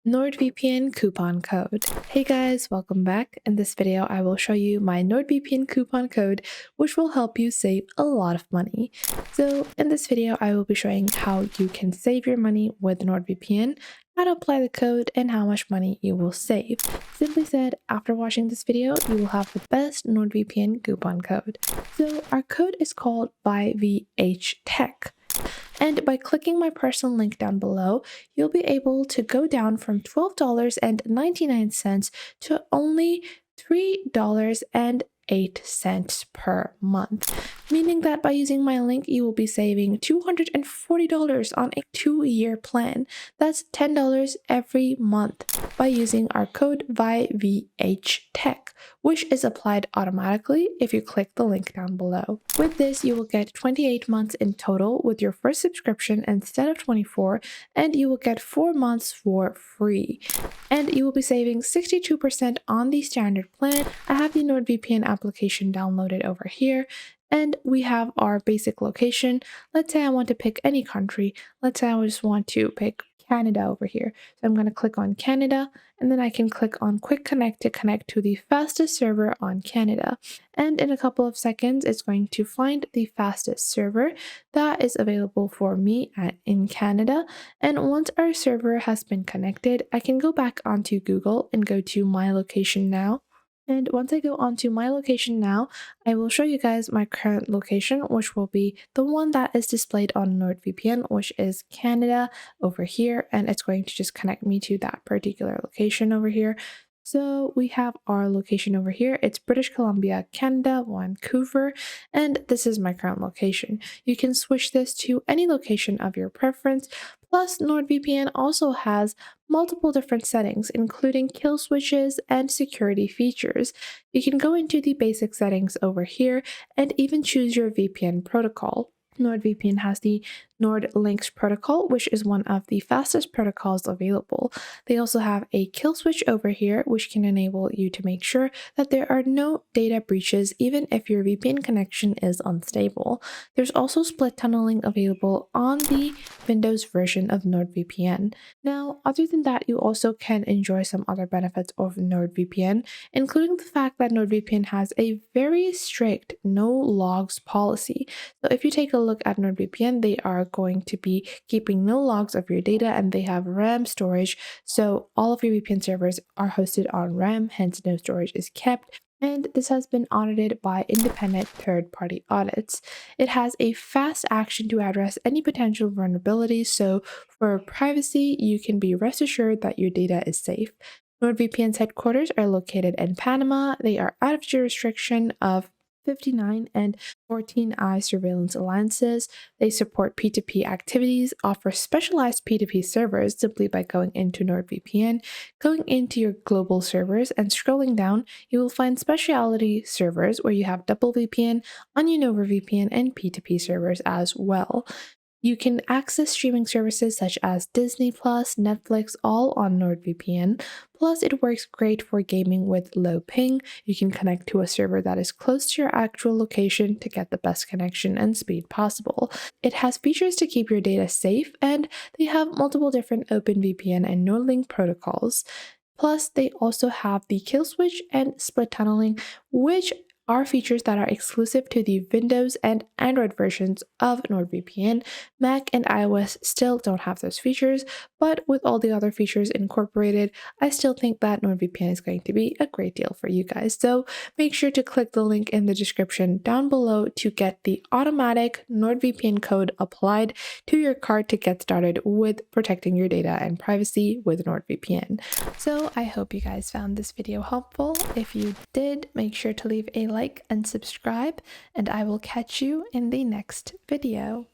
NordVPN coupon code. Hey guys, welcome back. In this video, I will show you my NordVPN coupon code, which will help you save a lot of money. So in this video, I will be showing how you can save your money with NordVPN, how to apply the code, and how much money you will save. Simply said, after watching this video, you will have the best NordVPN coupon code. So our code is called YVHTech. And by clicking my personal link down below, you'll be able to go down from $12.99 to only $3.08 per month, meaning that by using my link, you will be saving $240 on a 2-year plan. That's $10 every month by using our code YVHTech, which is applied automatically if you click the link down below. With this, you will get 28 months in total with your first subscription instead of 24, and you will get 4 months for free. And you will be saving 62% on the standard plan. I have the NordVPN application downloaded over here, and we have our basic location. Let's say I want to pick any country. Let's say I just want to pick Canada over here. So I'm going to click on Canada, and then I can click on Quick Connect to connect to the fastest server on Canada. And in a couple of seconds, it's going to find the fastest server that is available for me in Canada. And once our server has been connected, I can go back onto Google and go to My Location Now. And once I go onto My Location Now, I will show you guys my current location, which will be the one that is displayed on NordVPN, which is Canada over here. And it's going to just connect me to that particular location over here. So we have our location over here. It's British Columbia, Canada, Vancouver, and this is my current location. You can switch this to any location of your preference. Plus, NordVPN also has multiple different settings, including kill switches and security features. You can go into the basic settings over here and even choose your VPN protocol. NordVPN has the NordLynx protocol, which is one of the fastest protocols available. They also have a kill switch over here, which can enable you to make sure that there are no data breaches even if your VPN connection is unstable. There's also split tunneling available on the Windows version of NordVPN. Now, other than that, you also can enjoy some other benefits of NordVPN, including the fact that NordVPN has a very strict no logs policy. So if you take a look at NordVPN, they are going to be keeping no logs of your data, and they have RAM storage. So all of your VPN servers are hosted on RAM, hence no storage is kept. And this has been audited by independent third-party audits. It has a fast action to address any potential vulnerabilities. So for privacy, you can be rest assured that your data is safe. NordVPN's headquarters are located in Panama. They are out of jurisdiction of 59 and 14I surveillance alliances. They support P2P activities, offer specialized P2P servers simply by going into NordVPN, going into your global servers, and scrolling down, you will find specialty servers where you have double VPN, onion over VPN, and P2P servers as well. You can access streaming services such as Disney+, Netflix, all on NordVPN. Plus, it works great for gaming with low ping. You can connect to a server that is close to your actual location to get the best connection and speed possible. It has features to keep your data safe, and they have multiple different OpenVPN and NordLink protocols. Plus, they also have the kill switch and split tunneling, which are features that are exclusive to the Windows and Android versions of NordVPN. Mac and iOS still don't have those features, but with all the other features incorporated, I still think that NordVPN is going to be a great deal for you guys. So make sure to click the link in the description down below to get the automatic NordVPN code applied to your card to get started with protecting your data and privacy with NordVPN. So I hope you guys found this video helpful. If you did, make sure to leave a like and subscribe, and I will catch you in the next video.